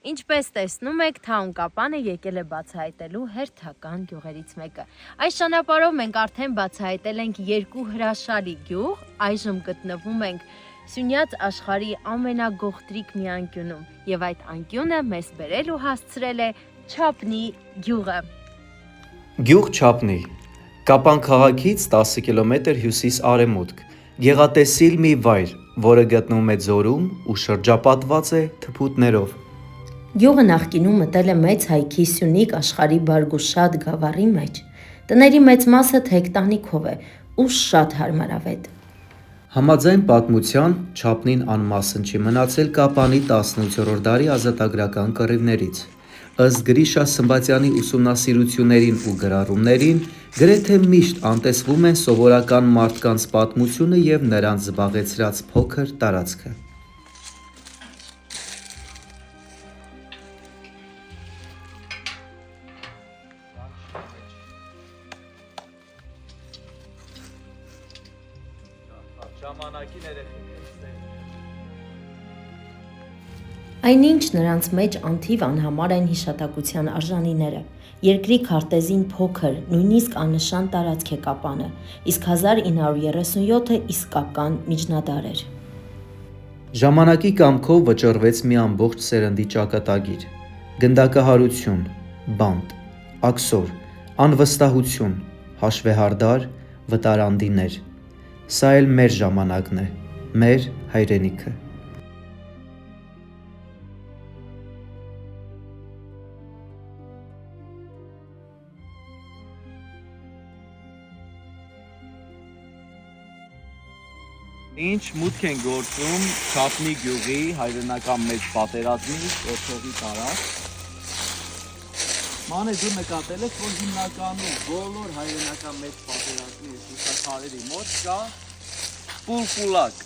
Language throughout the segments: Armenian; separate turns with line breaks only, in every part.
Ինչպես տեսնում եք, Թաուն Կապանը եկել է բացահայտելու հերթական գյուղերից մեկը։ Այս ճանապարհով մենք արդեն բացահայտել ենք 2 հրաշալի գյուղ, այժմ գտնվում ենք Սյունյաց աշխարհի ամենագողտրիկ մի անկյունում, եւ այդ անկյունը մեզ բերել ու հասցրել է Չապնի գյուղը։
Գյուղ Չապնի, Կապան քաղաքից 10 կիլոմետր հյուսիս-արևմուտք, գեղատեսիլ մի վայր, որը գտնվում է ձորում ու շրջապատված է թփուտներով։
Գյուղը նախկինում մտել է մեծ հայքի Սյունիք աշխարհի բարգուշատ գավառի մեջ։ Տների մեծ մասը թեքտանիքով է ու շատ հարմարավետ։
Համաձայն պատմության, Չապնին անմասն չի մնացել Կապանի 18-րդ դարի ազատագրական կռիվներից։ Ըստ Գրիշա Սմբատյանի ուսումնասիրություններին ու գրառումներին, գրեթե միշտ անտեսվում են սովորական մարդկանց պատմությունը եւ նրանց զբաղեցրած փոքր տարածքը։
Այնինչ նրանց մեջ անթիվ անհամար են հիշատակության արժանիները։ Երկրի քարտեզին փոքր, նույնիսկ աննշան տարածք է Կապանը, իսկ 1937-ը իսկական միջնադար էր։
Ժամանակի կամքով վճռվեց մի ամբողջ սերնդի ճակատագիր՝ գնդակահարություն, բանտ, աքսոր, անվստահություն, հաշվեհարդար, վտարանդիներ։ Սա էլ մեր ժամանակն է, մեր հայրենիքը։ Ինչ մուտք են գործում Չապնի գյուղի հայրենական մեծ պատերազմի կոթողի տարած։ Մանե դու նկատել ես, որ հիմնականում բոլոր հայրենական մեծ պատերազմի հուսակարերի մոտ կա պուլպուլակ։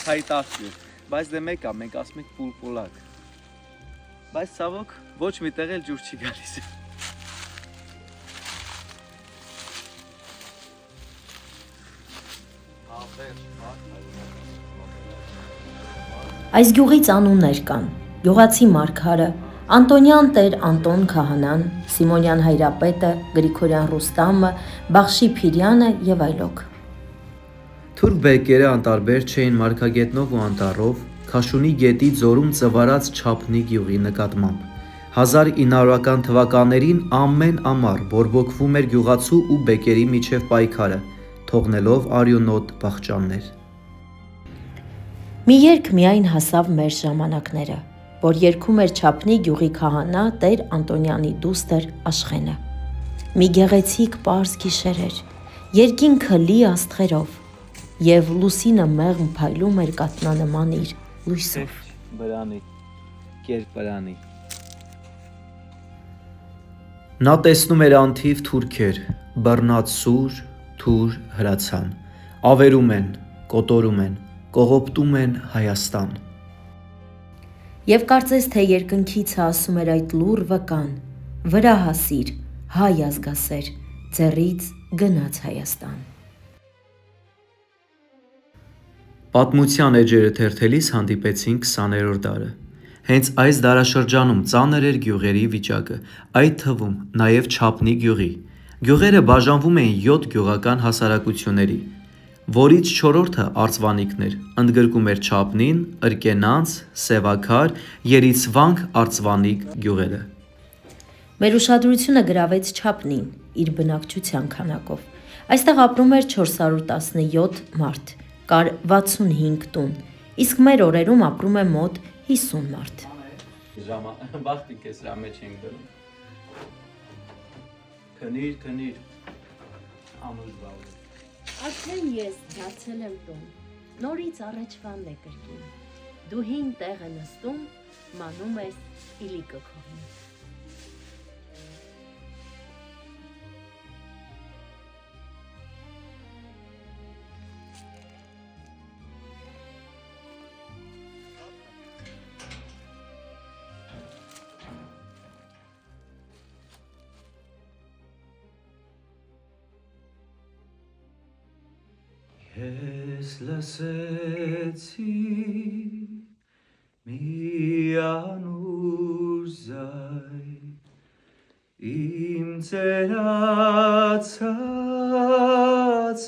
Խայտախտյուր։ Բայց դե մեկ է, մենք ասում ենք պուլպուլակ։ Բայց ցավոք ոչ մի տեղ էլ ջուր չի գալիս։
Այս գյուղից անուններ կան. Գյուղացի Մարգարը, Անտոնյան Տեր Անտոն Քահանան, Սիմոնյան Հայրապետը, Գրիգորյան Ռուստամը, Բախշի Փիրյանը եւ այլոք։
Թուրք բեկերը անտարբեր չէին Մարգագետնով ու Անտառով, Քաշունի գետի ձորում ծվարած Չապնի գյուղի նկատմամբ։ 1900-ական թվականներին ամեն ամառ բորբոքվում էր գյուղացու ու բեկերի միջև պայքարը, թողնելով արյունոտ բաղճաններ։
Մի երգ միայն հասավ մեր ժամանակները, որ երգում էր Չապնի գյուղի քահանա Տեր Անտոնյանի դուստր Աշխենը։ Մի գեղեցիկ պարզ գիշեր էր, երկինքը լի աստղերով, եւ լուսինը մեղմ փայլում էր կատնանման իր լույսով։
Բրանի, կերպ բրանի։ Նա տեսնում էր անթիվ թուրքեր, բռնած սուր, թուր հրացան, ավերում են, կոտորում են, կողոպտում են Հայաստան։
Եվ կարծես թե երկնքից ասում էր այդ լուռ վկան. վրա հասիր, հայ ազգասեր, ձեռից գնաց Հայաստան։
Պատմության էջերը թերթելիս հանդիպեցինք 20-րդ դարը։ Հենց այս դարաշրջանում ծանր էր գյուղերի վիճակը, այդ թվում նաև Չապնի գյուղի։ Գյուղերը բաժանվում էին 7 գյուղական հասարակությունների, որից 4-րդը արծվանիկն էր, ընդգրկում էր Չապնին, Ըրկենանց, Սևաքար, Երիցվանք արծվանիկ գյուղերը։
Մեր ուշադրությունը գրավեց Չապնին իր բնակչության քանակով։ Այստեղ ապրում էր 417 մարդ, կար 65 տուն, իսկ մեր օրերում ապրում է մոտ 50 մարդ։
Բախտի քեզ հրա մեջ ենք դնում։ Քնիր, անուշ բաղ։
Արդեն ես դարձել եմ տուն, նորից առաջվանն է կրկին։ Դու հին տեղ է նստում, մանում ես իլիկը քողին։
Ես լսեցի մի անու Իմ ծերացած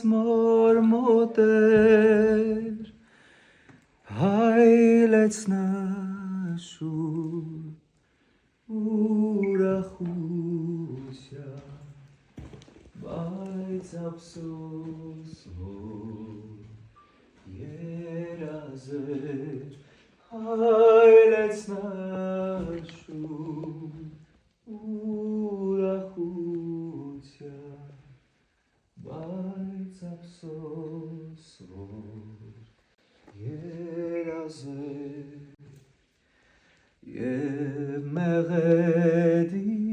մոր մոտեր հայլեց նշուր ուրախության բայց ափսոս որ երազեր հայլեց նշուր ուրախության բայց ափսոս որ երազեր եւ մեղեդին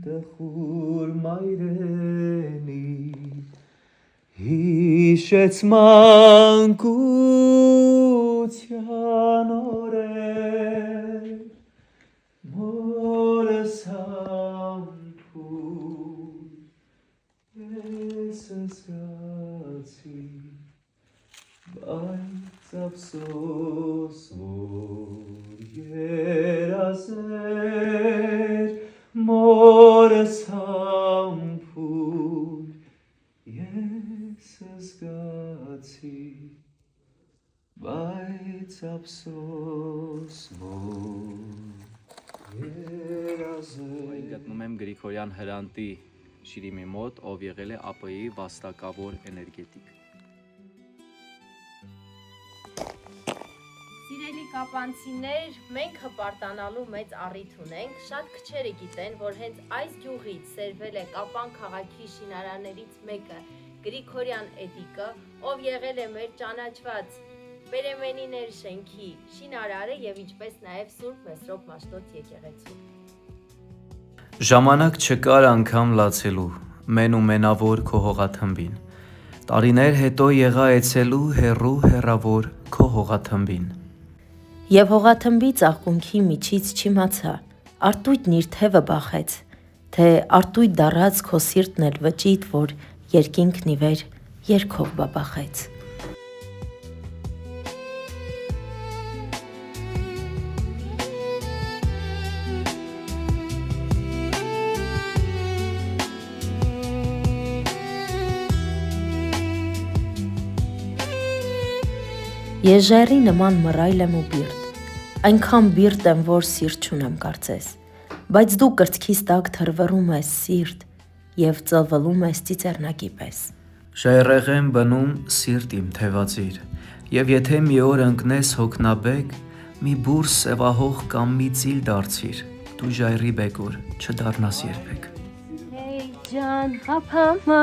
տխուր մայրենի հիշեց մանկության օրեր մորս համբույր ես զգացի բայց ափսոս որ երազեր մորս համբույր ես զգացի բայց ափսոս որ երազեր Գտնում եմ Գրիգորյան Հրանտի շիրիմի մոտ, ով եղել է ԱՊ-ի վաստակավոր էներգետիկ։
Սիրելի կապանցիներ, մենք հպարտանալու մեծ առիթ ունենք, շատ քչերը գիտեն, որ հենց այս գյուղից սերվել է Կապան քաղաքի շինարարներից մեկը, Գրիգորյան Էդիկը, ով եղել է մեր ճանաչված Պերեմենիներ շենքի շինարարը եւ ինչպես նաեւ Սուրբ Մեսրոպ Մաշտոց եկեղեցու։
Ժամանակ չկար անգամ լացելու, մեն ու մենավոր քո հողաթմբին։ Տարիներ հետո եղա էցելու հերու հերավոր քո հողաթմբին։
Եվ հողաթմբի ծաղկունքի միջից չիմացա, արտույտն իր թևը բախեց, թե արտույտ դառած քո սիրտն էլ վճիտ, որ երկինքն ի վեր երկով բաբախեց։ Ես ժայռի նման մռայլ եմ ու բիրտ, այնքան բիրտ եմ, որ սիրտ չունեմ կարծես, բայց դու կրծքիս տակ թրվռում ես սիրտ և ծլվլում ես ծիծեռնակի պես։
Ժայռեղ եմ բնում սիրտ իմ թևածիր, և եթե մի օր ընկնես հոգնաբեկ, մի բուռ սևահող կամ մի ծիլ դարձիր, դու ժայռի բեկոր չդառնաս երբեք։
Հեյ ջան ղափամա,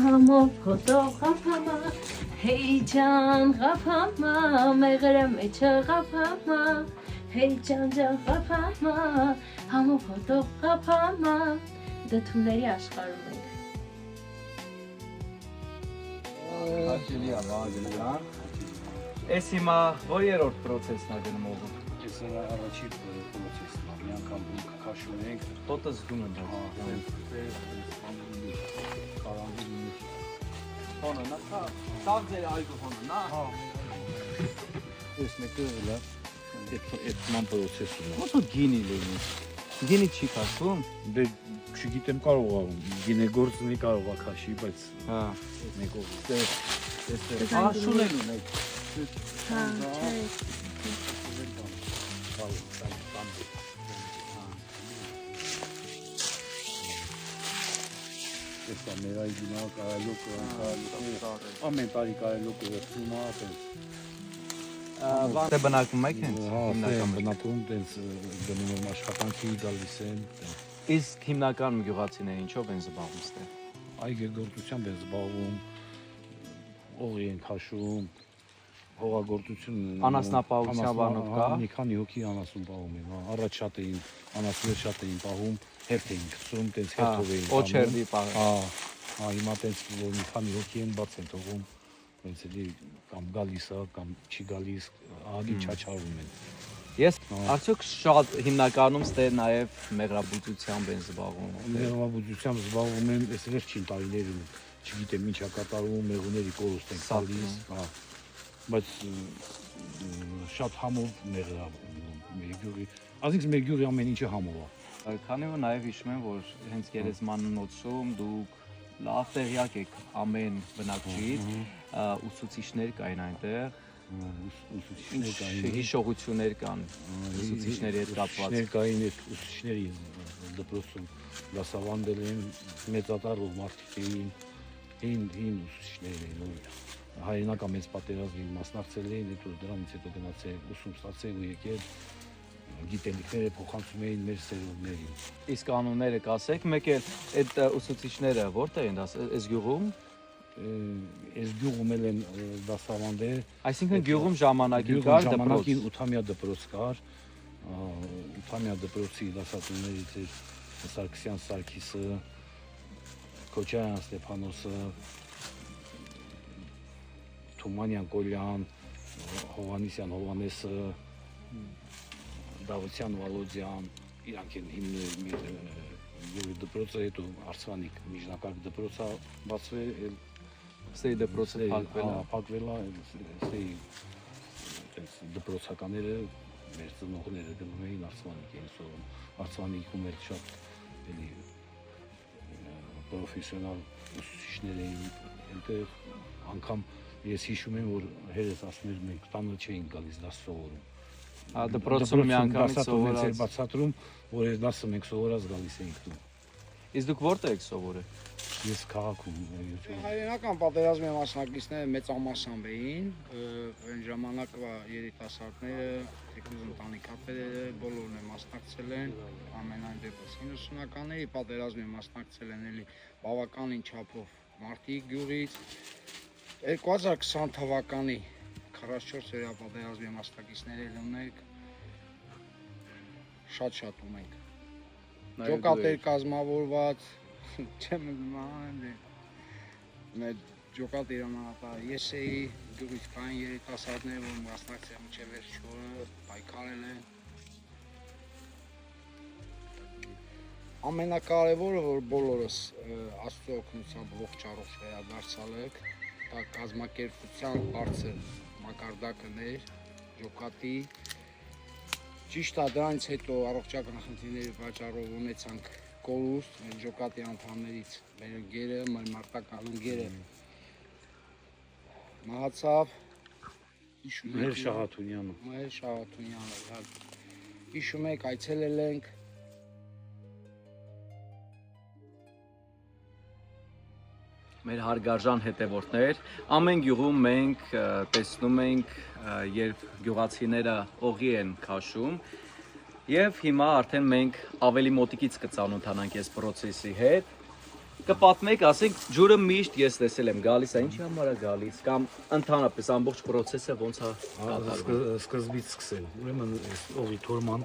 համով հոտով ղափամա, Հեյ ջան ղափամա, մեղրը մեջը ղափամա, Հեյ ջան ղափամա, համով հոտով ղափամա, դդումների աշխարհում ենք։
Էս հիմա որ երորդ պրոցեսն է գնում ողում։
Ես առաջի պրոցեսն է, մի անգամ բունք քաշում ենք,
Տոտը զգում եմ
Հոնը, նա սաղ ձեր այգոհոնը, նա։ Ես մեկը լա, այդ ման պրոցեսում է։
Ոնց որ գինի լինի։ Գինի չի քաշվում։
Դե չգիտեմ կարող է, գինեգործնի կարող է քաշի, բայց
Հա։
մեկով։
Աշուն էլ ունեք։
Հա, չէ։
Ես մեր այգինա կարելոք, ամեն տարի կարելոք վերցնում է,
Դե բնակվում եք հենց
հիմնական բնակում, տենց գնում եմ աշխատանքի գալիս են,
Իսկ հիմնական գյուղացիները ինչով են զբաղվում ստեղ։
այգեգործությամբ են զբաղվում, օղի են քաշում, հողագործություն
Անասնապահության բանով կա։
Մի քանի հոգի անասուն պահում են, առաջ շատ էին, անասուններ շատ էին պահում, հերթ էին գցում, տենց հերթով էին պահում։
Օչերդի պահ։
Հիմա տենց որ մի քանի հոգի են բաց են թողում, տենց էլի կամ գալիս է, կամ չի գալիս, ահագին չաչարում են։
Ես արդյոք շատ հիմնականում ստե նաև մեղրաբուծությամբ են զբաղվում։
Մեղրաբուծությամբ զբաղվում են այս վերջին տարիներում, չգիտեմ ինչա կատարվում, մեղուների կորուստ են գալիս, բայց շատ համով մեղր է մեր գյուղի, ասենք մեր գյուղի ամեն ինչը համով է։
Քանի որ նաև հիշում եմ, որ հենց գերեզմանոցում դուք լավ տեղյակ եք ամեն բնակչից, ուսուցիչներ կային այնտեղ,
ուսուցիչներ կային,
հիշողություններ կան ուսուցիչների հետ կապված։
կային այդ ուսուցիչների դպրոցում դասավանդել են մեծատառ մարդիկ էին, հին ուսուցիչներ էին, որ հայրենական մեծ պատերազմին մասնակցել էին, հետո դրանից հետո գնացել ուսում ստացել ու եկել գիտելիքները փոխանցում էին մեր սերունդներին։
Իսկ անունները կասեք, մեկ էլ այդ ուսուցիչները որտեղ են այս գյուղում։
Այս գյուղում են դասավանդել,
Այսինքն գյուղում ժամանակին կար դպրոց։
ժամանակին 8-ամյա դպրոց կար, 8-ամյա դպրոցի դասատուներից էր Սարգսյան Սարգիսը, Քոչարյան Ստեփանոսը, Թումանյան Կոլյան, Հովանեսյան Հովանեսը, Դավթյան Վալոդյան, իրանք են հիմնել դպրոցը, հետո Արցվանիկ միջնակարգ դպրոցը բացվել,
Ստեի դպրոցը
փակվել է, դպրոցականները մեր ծնողները գնում էին Արցվանիկ էին սովորում, Արցվանիկում էր շատ էլի պրոֆեսիոնալ ուսուցիչներ էին, այնտեղ անգամ ես հիշում եմ, որ հերս ասում էր մենք տանը չէին գալիս դաս սովորում։
Դպրոցում մի անգամից
սովորած բացատրում, որ այս դասը մենք սովորած գալիս էինք դու։
Իսկ դուք որտեղ եք սովորել։
Ես քաղաքում
Հայրենական պատերազմի մասնակիցները մեծամասամբ էին, այն ժամանակվա երիտասարդները, թեկուզ ընտանիքապետերը բոլորն են մասնակցել են, ամենայն դեպս 90-ականների պատերազմի մասնակցել են էլի բավականին չափով մարդիկ գյուղից, 2020 թվականի 44-օրյա պատերազմի մասնակիցներ ունենք, շատ ունենք։ Ջոկատեր կազմավորված, չեմ մեր ջոկատ իրանապար, ես էի գյուղից կային երիտասարդներ, որ մասնակցել մինչև վերջը պայքարել են։ Ամենակարևորը, որ բոլորս Աստծո օգնությամբ ողջ վերադարձալ եք, դա կազմակերպության բարձր մակարդակն էր, ջոկատի։ Ճիշտ է դրանից հետո առողջական խնդիրների պատճառով ունեցանք կորուստ, մեր ջոկատի անդամներից մեր ընկերը, մեր մարտական ընկերը մահացավ,
Մհեր Շահաթունյանը։
Մհեր Շահաթունյանը, հիշում եք, այցելել ենք։
Մեր հարգարժան հետևորդներ, ամեն գյուղում մենք տեսնում ենք, երբ գյուղացիները օղի են քաշում, եւ հիմա արդեն մենք ավելի մոտիկից կծանոթանանք այս process-ի հետ։ Կպատմեք, ասենք, ջուրը միշտ ես տեսել եմ գալիս, ինչի համար է գալիս, կամ ընդհանրապես ամբողջ process-ը ոնց է կատարվում։
Սկզբից սկսել։ Ուրեմն այս օղի թորման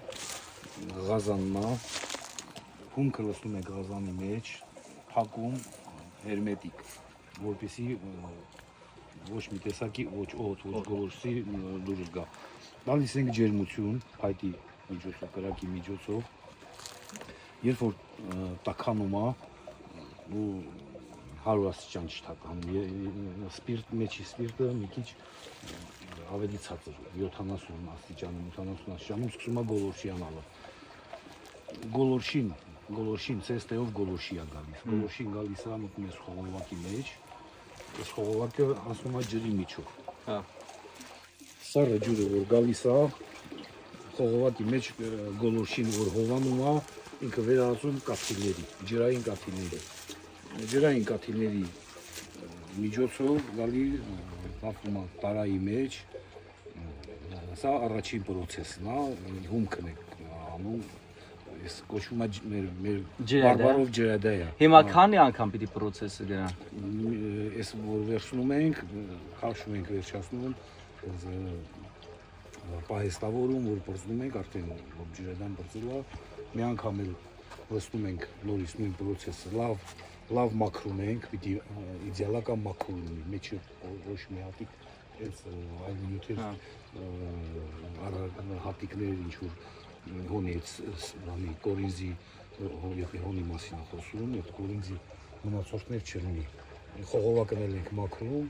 գազանն է, հումքը լցնում ենք գազանի մեջ, փակում հերմետիկ, որպեսզի ոչ մի տեսակի ոչ օդ, ոչ գոլորշի դուրս գա։ Տալիս ենք ջերմություն, փայտի միջոցով, կրակի միջոցով։ Երբ որ տաքանում է ու 100 աստիճան չթականում, սպիրտ մեջի սպիրտը մի քիչ ավելի ցածր, 70 աստիճանում, 80 աստիճանում սկսում է գոլորշիանալը։ Գոլորշին ցեստեով գոլորշի է գալիս։ Գոլորշին գալիս է մտնում է խողովակի մեջ։ Այս խողովակը անցնում է ջրի միջով։
Հա։
Սառը ջուրը որ գալիս է, խողովակի մեջ գոլորշին որ հովանում է, ինքը վերածում կաթիլների, ջրային կաթիլների։ Ջրային կաթիլների միջոցով գալի տապում է տարայի մեջ։ Սա առաջին process-ն է, հումքն է անում։ Ես կոչվում է մեր բարբարով ջրադայա։
Հիմա քանի անգամ պիտի process-ը դրան։
Ես որ վերցնում ենք, քաշում ենք, վերջացնում, պահեստավորում, որ բրծնում ենք, արդեն որ ջրադան բրծել է, մի անգամ էլ լցնում ենք նորից նույն process-ը, լավ մաքրում ենք, պիտի իդեալական մաքուր լինի, մեջը ոչ մի հատիկ, այս այլ նյութեր, հատիկներ ինչ որ հոնից, կորինզի, հոնի մասին խոսում, այդ կորինզի մնացորդներ չլինի։ Խողովակն էլ ենք մաքրում,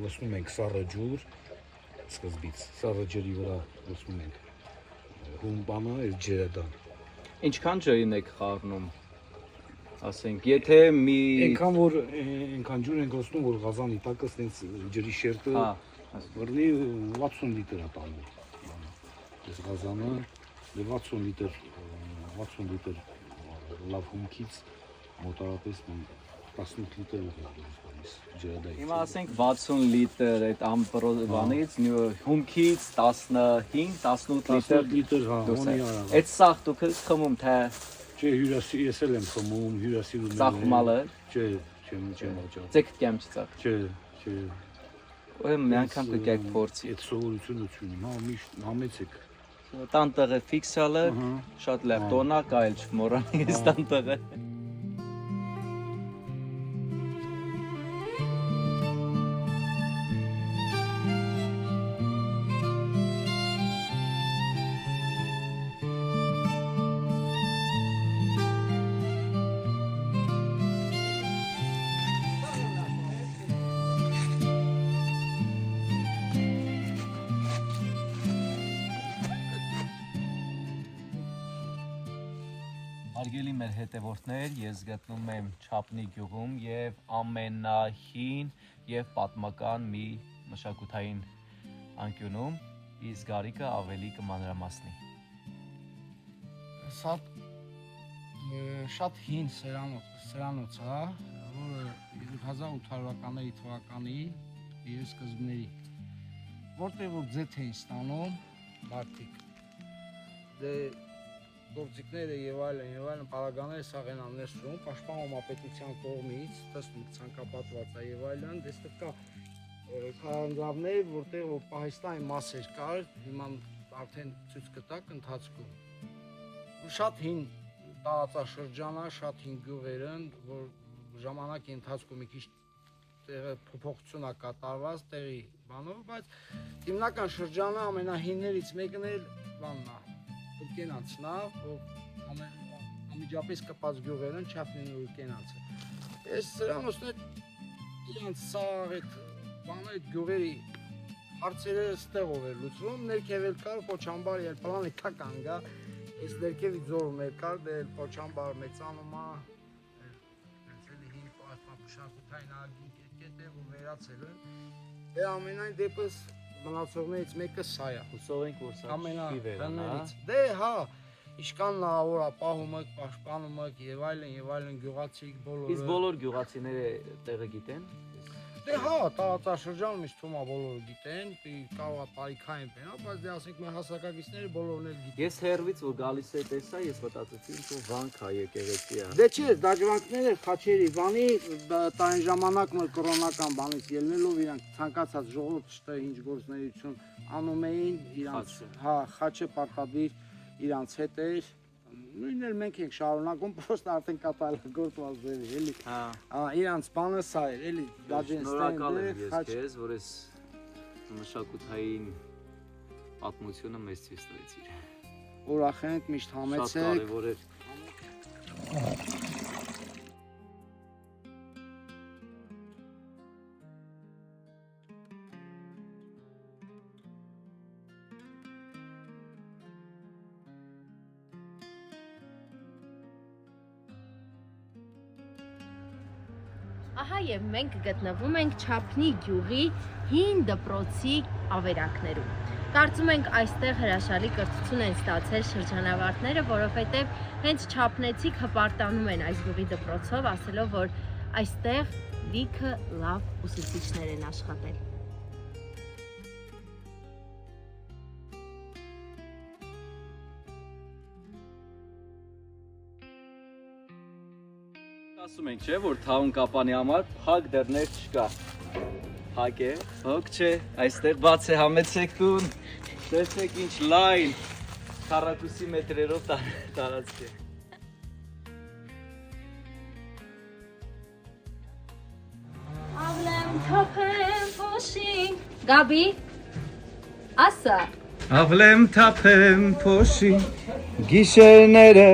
լցնում ենք սառը ջուր, սկզբից, սառը ջրի վրա լցնում ենք հում բանը, այս ջրադան,
Ինչքան ջրին եք խառնում։ Ասենք, եթե մի
Այնքան ջուր են գցնում, որ գազանի տակը ստենց ջրի շերտը
հա,
բռնի 60 լիտր է տանում։ Այս գազանը 60 լիտր լավ հումքից մոտարապես 18 լիտր գալիս ջրադայից։
հիմա ասենք 60 լիտր այդ ամպրոբանից, հումքից 15-18 լիտր
հա,
դուրս է։
հոնի արա։
Այդ սաղ դուք եք խմում, թե
Չէ, ես էլ եմ խմում, հյուրասիրում եմ։
ծախմալը։
Չէ, չեմ աճա։
Ձեկ կեմ չծակ։
Չէ։
Ուրեմն մի անգամ դուք փորձի։
Այդ սովորությունը չունեմ, հա, միշտ համեցեք։
Տանտեղը ֆիքսալը
Ահա։
շատ լավ տոնակ այլ չմոռանի տանտեղը։ Հարգելի մեր հետևորդներ, ես գտնում եմ Չապնի գյուղում եւ ամենահին եւ պատմական մի մշակութային անկյունում, իսկ Գարիկը ավելի կմանրամասնի։
Սա շատ հին սրանոց է, որը 1800-ականների թվականի իր սկզբների, որտեղ որ ձեթ էին ստանում մարդիկ։ Դե գործիքները եւ այլն պարագաները սաղ են ներսում, պաշտպանում ապետության կողմից, տեսնում ցանկապատված է եւ այլն, դեստեղ կա քարանձավներ, որտեղ որ պահեստային մասեր կար, հիմա արդեն ցույց կտակ ընթացքում։ Շատ հին տարածաշրջան է, շատ հին գյուղեր են, որ ժամանակի ընթացքում մի քիչ տեղը փոփոխություն է կատարված տեղի բանով, բայց հիմնական շրջանը ամենահիններից մեկն էլ բանն է։ Ուրկենացն է, որ անմիջապես կպած գյուղեր են, Չապնին ուրկենացը։ Այս սրանոցն է իրանց սաղ այդ բանը այդ գյուղերի հարցերը ստեղով էր լուծվում, ներքև էլ կար Պոչամբար էլ պլանը թա կանգա, այս ներքևի ձորում էլ կար, դե Պոչամբար մեծանում է, էլի հին պատմապաշտային ագին կետ է, որ վերացել են, դե ամենայն դեպս մնացողներից մեկը սա է։
Հուսով ենք, որ սա չի վերանա։
Դե հա, իշքան լավոր է, պահում եք, պաշտպանում եք եւ այլն գյուղացիք բոլորը։
Իսկ բոլոր գյուղացիները տեղը գիտեն։
Դե հա, տարածաշրջանում իշ թվում է բոլորը գիտեն, կարող է տարիքային բենա, բայց դե ասենք մեր հասակակիցները բոլորն էլ գիտեն։
Ես հերվից որ գալիս է տեսա, ես մտածեցի ինչ վանք է եկեղեցի է։
Դե չէ, դաջվանքները խաչերի բանի տային ժամանակ մեր կրոնական բանից ելնելով իրանք ցանկացած ժողովուրդը ինչ գործունեություն անում էին իրանք, հա, խաչը պարտադիր իրանց հետ էր։ Նույնն էլ մենք ենք շարունակում, պրոստը արդեն կատարելագործված ձևի, էլի։ Հա, իրանց բանը սա էր, էլի դաջեն
շնորհակալ եմ ես քեզ, որ ես մշակութային պատմությունը մեզ ցույց տվեցիր։
Ուրախ ենք, միշտ համեցեք։
Շատ կարևոր է։
Ահա եւ մենք գտնվում ենք Չապնի գյուղի հին դպրոցի ավերակներում։ Կարծում ենք այստեղ հրաշալի կրթություն են ստացել շրջանավարտները, որովհետեւ հենց չապնեցիք հպարտանում են այս գյուղի դպրոցով, ասելով, որ այստեղ լիքը լավ ուսուցիչներ են աշխատել։
Ասում ենք, չէ, որ թավուն կապանի համար փակ դռներ չկա։ Փակ է, հոգ չէ, այստեղ բաց է, համեցեք տուն, տեսեք ինչ լայն, 40 մետրերով տարածք է։
Ավլեմ թափեմ փոշին։ Գաբի, ասա։
Ավլեմ թափեմ փոշին, գիշերները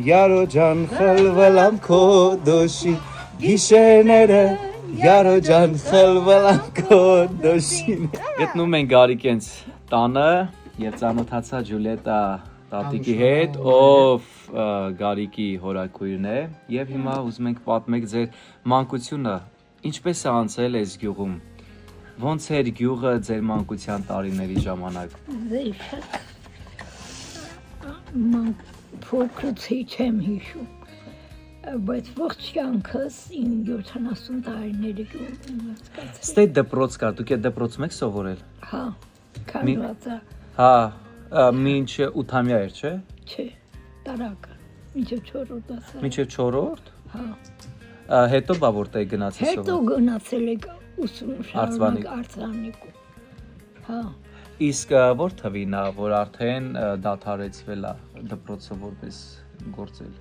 Յարո ջան խլվելամ քո դոշին, գիշերները Յարո ջան խլվելամ քո դոշին։ Գտնում ենք Գարիկենց տանը եւ ծանոթացա Ջուլիետա տատիկի հետ, ով Գարիկի հորաքույրն է, եւ հիմա ուզում ենք պատմեք ձեր մանկությունը, ինչպես է անցել այս գյուղում։ Ոնց էր գյուղը ձեր մանկության տարիների ժամանակ։
Փոքրացի չեմ հիշում, բայց ողջ կյանքս 70 տարիների գյուղում հասկացա։
Ստե դպրոց կա, դուք այդ դպրոցում եք սովորել։
Հա, քանվածա,
Հա, մինչ 8-ամյա էր, չէ։
չէ, տարակը, մինչև 4-րդ դասարան։
Մինչև 4-րդ։
Հա,
Հետո բա որտեղ գնացի
հետո
սովորել։
գնացել եք ուսում շարունակ Արցանիկում։ Հա,
Իսկ որ թվին է, որ արդեն դադարեցվել է դպրոցը որպես գործել։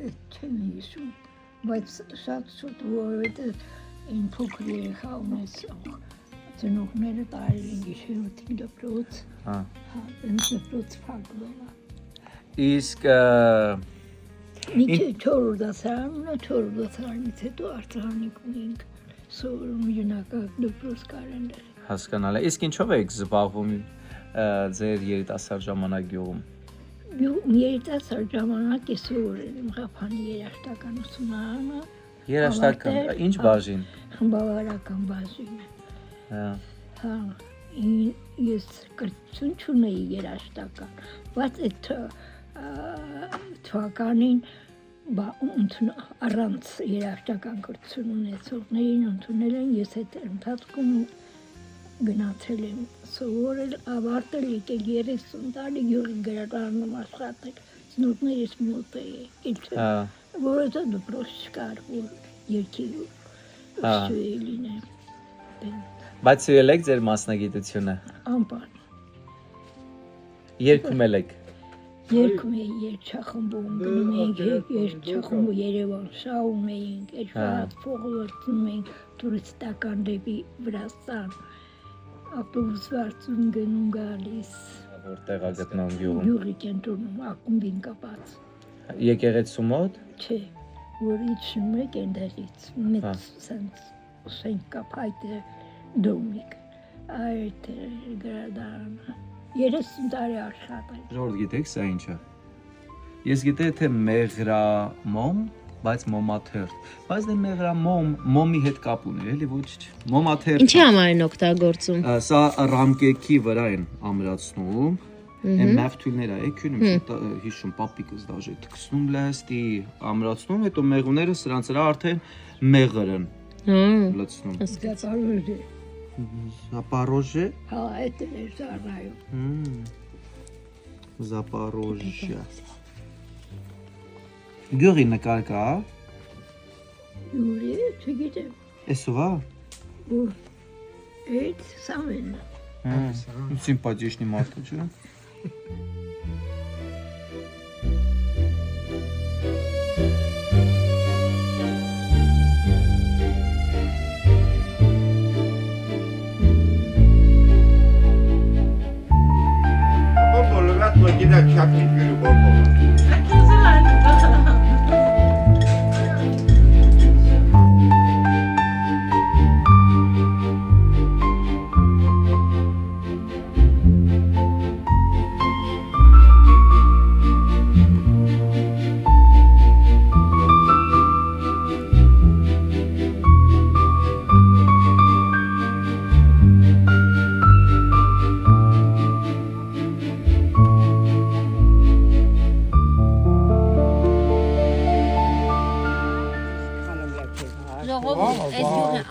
չեմ հիշում, բայց շատ շուտ, որովհետև այն փոքր երեխա ունեցող ծնողները տարել են գիշերօթին դպրոց,
Հա։
հա, այնց դպրոց փակվել է։
Իսկ
Մինչև 4-րդ դասարանն է, 4-րդ դասարանից հետո Արցանիկում ենք սովորում յունակակ դպրոց կարել։
հասկանալի։ Իսկ ինչով եք զբաղվում ձեր երիտասարդ ժամանակ գյուղում։
Երիտասարդ ժամանակ է սովորել եմ Ղափանի երաժշտական ուսումնարանը,
Երաժշտական,
ավարտել,
ինչ բաժին։
խմբավարական բաժինը։
Հա։
Հա, ես կրթություն չունեի երաժշտական, բայց այդ թվականին առանց երաժշտական կրթություն ունեցողներին ընդունել են, ես այդ ընթացքում գնացել եմ սովորել, ավարտել եկել 30 տարի գյուղի գրադարանում աշխատել, ծնողներս մոտ էի,
Հա։
որովհետև դպրոց չկար, որ երկի ուսուցիչ լինեմ։
Բայց սիրել եք ձեր մասնագիտությունը։
Անպան։
Երգում եք։
Երգում էի երգչախմբում, գնում էինք երգչախմբը Երևան շահում էինք, Էջվարատ փողոցում էինք տուրիստական դեպի Վրաստան, ավտոբուս վարձում գնում գալիս,
Որտեղ է գտնվում գյուղում։
գյուղի կենտրոնում ակումբին կապած,
Եկեղեցու մոտ։
չէ, որ իջնում եք այնտեղից, մեծ սենց սենք կապայտ դոմիկ, այդ գրադարանը, 30 տարի աշխատել։
Ժողովուրդ գիտեք սա ինչ է։ Ես գիտեի թե մեղրամոմ, բայց մոմաթերթ։ Բայց դե մեղրամոմի հետ կապ ունի, էլի ոչ։ Մոմաթերթ։
Ինչի համար են օգտագործում։
Սա ռամկեքի վրա են ամրացնում։ Այն մեղթույլները եկյուն հիշում պապիկս դաժե թքսնում լաստի ամրացնում, հետո մեղուները սրանց վրա արդեն մեղր են լցնում։
Զապարոժե,
Զապարոժե։
հա, այդ էր Զարայում։
Զապարոժյա։ Գյուղի նկար կա։
Յուրի, չգիտեմ,
Էսովա։
այդ Սամվելն։
Սիմպատիչնի մարդը չէ։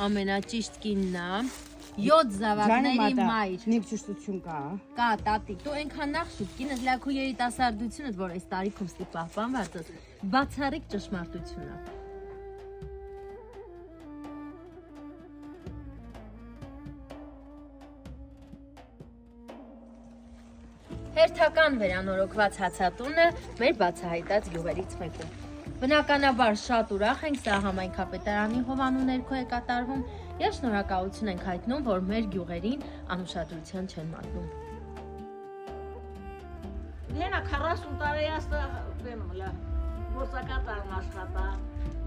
Ամենաճիշտ կինն է, 7 զավակների մայր։
Նիքճշտություն կա։
Կա տատիկ, դու այնքան նախ շուտ կինս լաքու երիտասարդությունդ, որ այս տարիքում ստի պահպանված ես, բացառիկ ճշմարտություն է։ Հերթական վերանորոգված հացատունը մեր բացահայտած գյուղերից մեկում։ Բնականաբար շատ ուրախ ենք, սա համայնքապետարանի հովանու ներքո է կատարվում եւ շնորհակալություն ենք հայտնում, որ մեր գյուղերին անուշադրության չեն մատնում։
Լենա 40 տարի աստա բեմլա գործակատարն աշխատա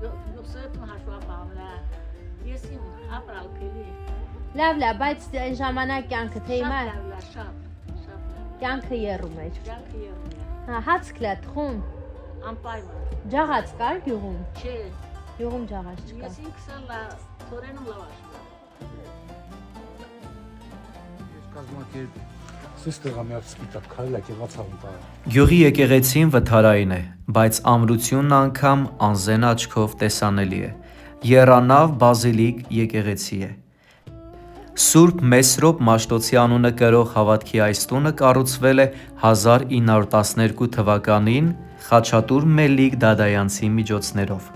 յոսեփն հաշվապահն է ես իմ ապրալ քելի
Լավ, բայց ժամանակ կյանքը թե հիմա
շատ
Կյանքը երում էր։
Կյանքը եղում է։
Հա, հաց կլա թխում։
Անպայման։
Ջաղած կար գյուղում։
Չէ,
Գյուղում ջաղած չկա։
ես ինքս էլ թորենում լավաշ։
Կազմակերպ Սստեղա միած սպիտակ քայլա եղացավ դա։
Գյուղի եկեղեցին վթարային է, բայց ամրությունն անգամ անզեն աչքով տեսանելի է։ Եռանավ բազիլիկ եկեղեցի է։ Սուրբ Մեսրոպ Մաշտոցի անունը կրող հավատքի այս տունը կառուցվել է 1912 թվականին Խաչատուր Մելիք Դադայանցի միջոցներով։